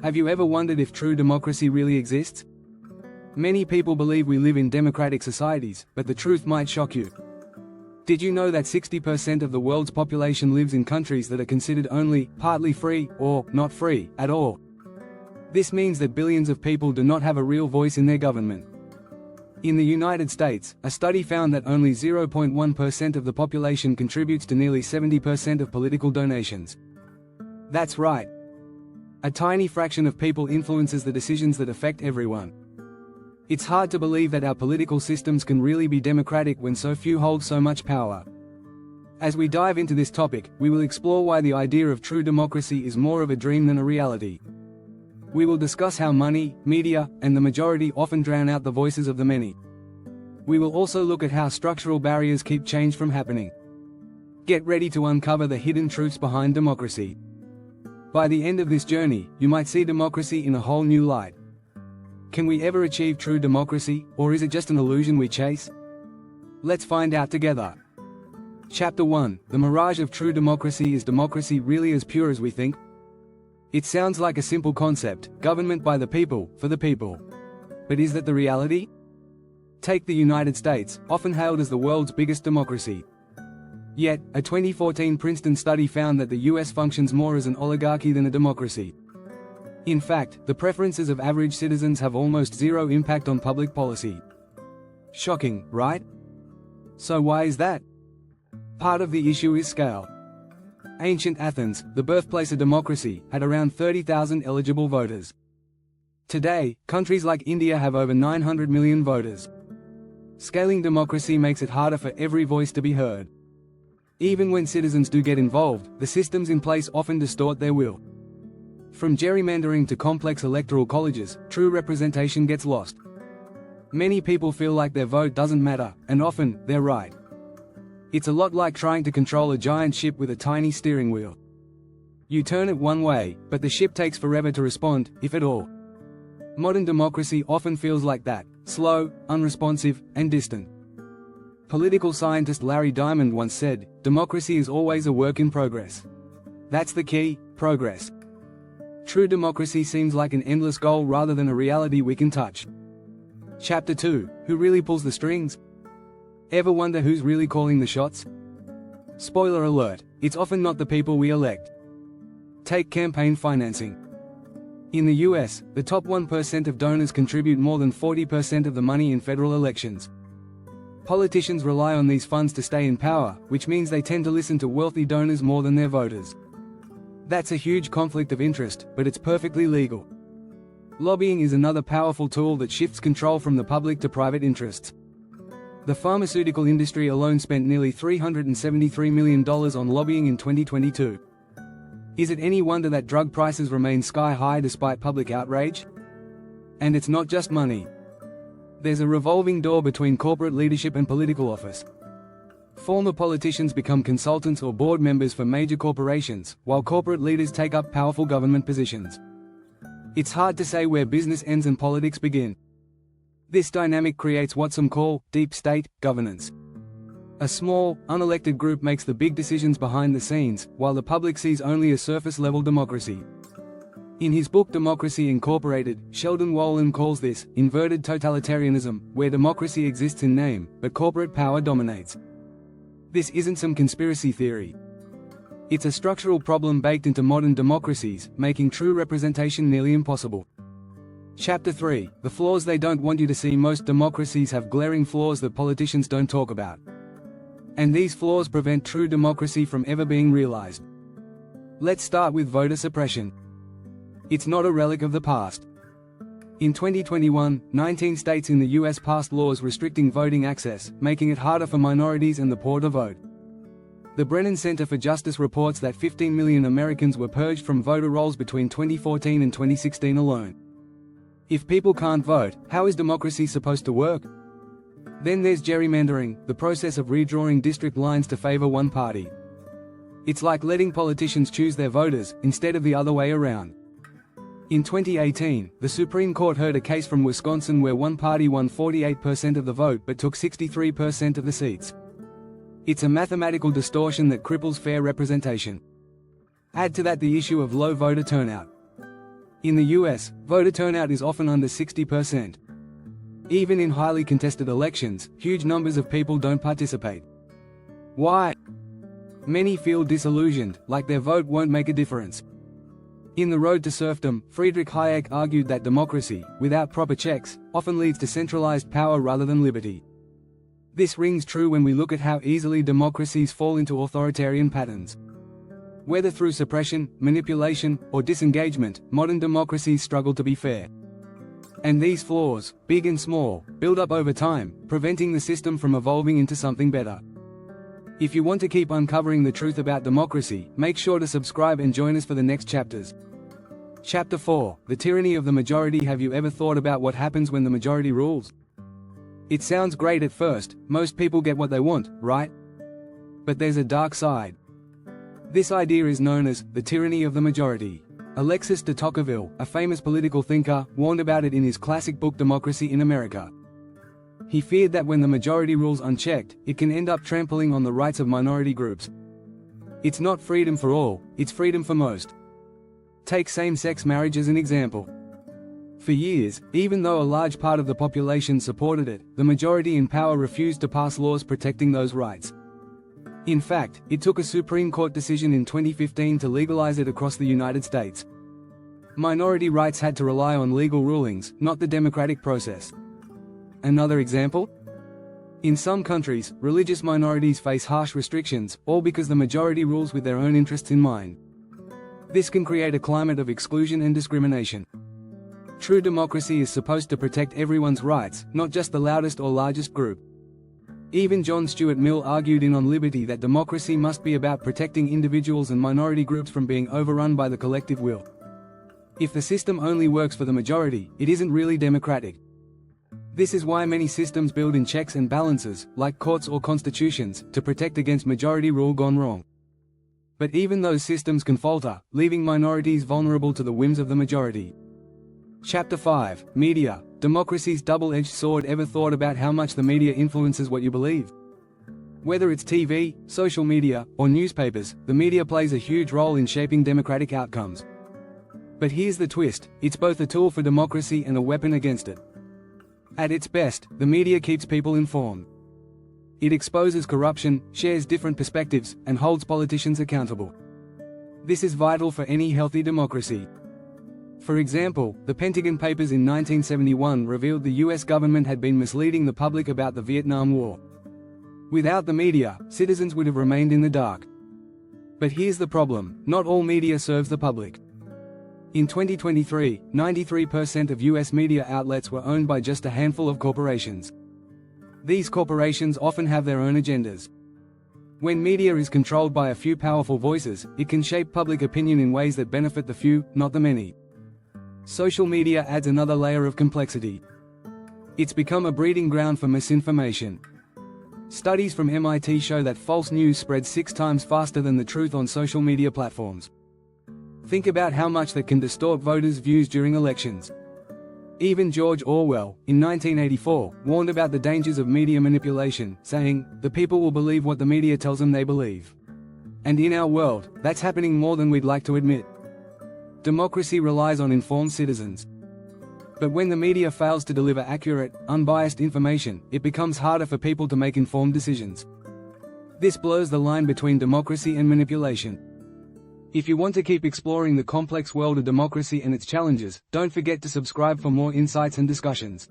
Have you ever wondered if true democracy really exists? Many people believe we live in democratic societies, but the truth might shock you. Did you know that 60% of the world's population lives in countries that are considered only partly free, or not free at all? This means that billions of people do not have a real voice in their government. In the United States, a study found that only 0.1% of the population contributes to nearly 70% of political donations. That's right. A tiny fraction of people influences the decisions that affect everyone. It's hard to believe that our political systems can really be democratic when so few hold so much power. As we dive into this topic, we will explore why the idea of true democracy is more of a dream than a reality. We will discuss how money, media, and the majority often drown out the voices of the many. We will also look at how structural barriers keep change from happening. Get ready to uncover the hidden truths behind democracy. By the end of this journey, you might see democracy in a whole new light. Can we ever achieve true democracy, or is it just an illusion we chase? Let's find out together. Chapter 1: The mirage of true democracy. Is democracy really as pure as we think? It sounds like a simple concept, government by the people, for the people. But is that the reality? Take the United States, often hailed as the world's biggest democracy. Yet, a 2014 Princeton study found that the US functions more as an oligarchy than a democracy. In fact, the preferences of average citizens have almost zero impact on public policy. Shocking, right? So why is that? Part of the issue is scale. Ancient Athens, the birthplace of democracy, had around 30,000 eligible voters. Today, countries like India have over 900 million voters. Scaling democracy makes it harder for every voice to be heard. Even when citizens do get involved, the systems in place often distort their will. From gerrymandering to complex electoral colleges, true representation gets lost. Many people feel like their vote doesn't matter, and often, they're right. It's a lot like trying to control a giant ship with a tiny steering wheel. You turn it one way, but the ship takes forever to respond, if at all. Modern democracy often feels like that, slow, unresponsive, and distant. Political scientist Larry Diamond once said, "Democracy is always a work in progress." That's the key, progress. True democracy seems like an endless goal rather than a reality we can touch. Chapter 2: Who really pulls the strings? Ever wonder who's really calling the shots? Spoiler alert, it's often not the people we elect. Take campaign financing. In the US, the top 1% of donors contribute more than 40% of the money in federal elections. Politicians rely on these funds to stay in power, which means they tend to listen to wealthy donors more than their voters. That's a huge conflict of interest, but it's perfectly legal. Lobbying is another powerful tool that shifts control from the public to private interests. The pharmaceutical industry alone spent nearly $373 million on lobbying in 2022. Is it any wonder that drug prices remain sky-high despite public outrage? And it's not just money. There's a revolving door between corporate leadership and political office. Former politicians become consultants or board members for major corporations, while corporate leaders take up powerful government positions. It's hard to say where business ends and politics begin. This dynamic creates what some call deep state governance. A small, unelected group makes the big decisions behind the scenes, while the public sees only a surface-level democracy. In his book Democracy Incorporated, Sheldon Wolin calls this inverted totalitarianism, where democracy exists in name, but corporate power dominates. This isn't some conspiracy theory. It's a structural problem baked into modern democracies, making true representation nearly impossible. Chapter 3: The flaws they don't want you to see. Most democracies have glaring flaws that politicians don't talk about. And these flaws prevent true democracy from ever being realized. Let's start with voter suppression. It's not a relic of the past. In 2021, 19 states in the US passed laws restricting voting access, making it harder for minorities and the poor to vote. The Brennan Center for Justice reports that 15 million Americans were purged from voter rolls between 2014 and 2016 alone. If people can't vote, how is democracy supposed to work? Then there's gerrymandering, the process of redrawing district lines to favor one party. It's like letting politicians choose their voters, instead of the other way around. In 2018, the Supreme Court heard a case from Wisconsin where one party won 48% of the vote but took 63% of the seats. It's a mathematical distortion that cripples fair representation. Add to that the issue of low voter turnout. In the US, voter turnout is often under 60%. Even in highly contested elections, huge numbers of people don't participate. Why? Many feel disillusioned, like their vote won't make a difference. In The Road to Serfdom, Friedrich Hayek argued that democracy, without proper checks, often leads to centralized power rather than liberty. This rings true when we look at how easily democracies fall into authoritarian patterns. Whether through suppression, manipulation, or disengagement, modern democracies struggle to be fair. And these flaws, big and small, build up over time, preventing the system from evolving into something better. If you want to keep uncovering the truth about democracy, make sure to subscribe and join us for the next chapters. Chapter 4: The Tyranny of the Majority. Have you ever thought about what happens when the majority rules? It sounds great at first, most people get what they want, right? But there's a dark side. This idea is known as the tyranny of the majority. Alexis de Tocqueville, a famous political thinker, warned about it in his classic book Democracy in America. He feared that when the majority rules unchecked, it can end up trampling on the rights of minority groups. It's not freedom for all, it's freedom for most. Take same-sex marriage as an example. For years, even though a large part of the population supported it, the majority in power refused to pass laws protecting those rights. In fact, it took a Supreme Court decision in 2015 to legalize it across the United States. Minority rights had to rely on legal rulings, not the democratic process. Another example? In some countries, religious minorities face harsh restrictions, all because the majority rules with their own interests in mind. This can create a climate of exclusion and discrimination. True democracy is supposed to protect everyone's rights, not just the loudest or largest group. Even John Stuart Mill argued in On Liberty that democracy must be about protecting individuals and minority groups from being overrun by the collective will. If the system only works for the majority, it isn't really democratic. This is why many systems build in checks and balances, like courts or constitutions, to protect against majority rule gone wrong. But even those systems can falter, leaving minorities vulnerable to the whims of the majority. Chapter 5: Media, Democracy's Double-Edged Sword. Ever thought about how much the media influences what you believe? Whether it's TV, social media, or newspapers, the media plays a huge role in shaping democratic outcomes. But here's the twist: it's both a tool for democracy and a weapon against it. At its best, the media keeps people informed. It exposes corruption, shares different perspectives, and holds politicians accountable. This is vital for any healthy democracy. For example, the Pentagon Papers in 1971 revealed the US government had been misleading the public about the Vietnam War. Without the media, citizens would have remained in the dark. But here's the problem: not all media serves the public. In 2023, 93% of US media outlets were owned by just a handful of corporations. These corporations often have their own agendas. When media is controlled by a few powerful voices, it can shape public opinion in ways that benefit the few, not the many. Social media adds another layer of complexity. It's become a breeding ground for misinformation. Studies from MIT show that false news spreads 6 times faster than the truth on social media platforms. Think about how much that can distort voters' views during elections. Even George Orwell, in 1984, warned about the dangers of media manipulation, saying, "The people will believe what the media tells them they believe." And in our world, that's happening more than we'd like to admit. Democracy relies on informed citizens. But when the media fails to deliver accurate, unbiased information, it becomes harder for people to make informed decisions. This blurs the line between democracy and manipulation. If you want to keep exploring the complex world of democracy and its challenges, don't forget to subscribe for more insights and discussions.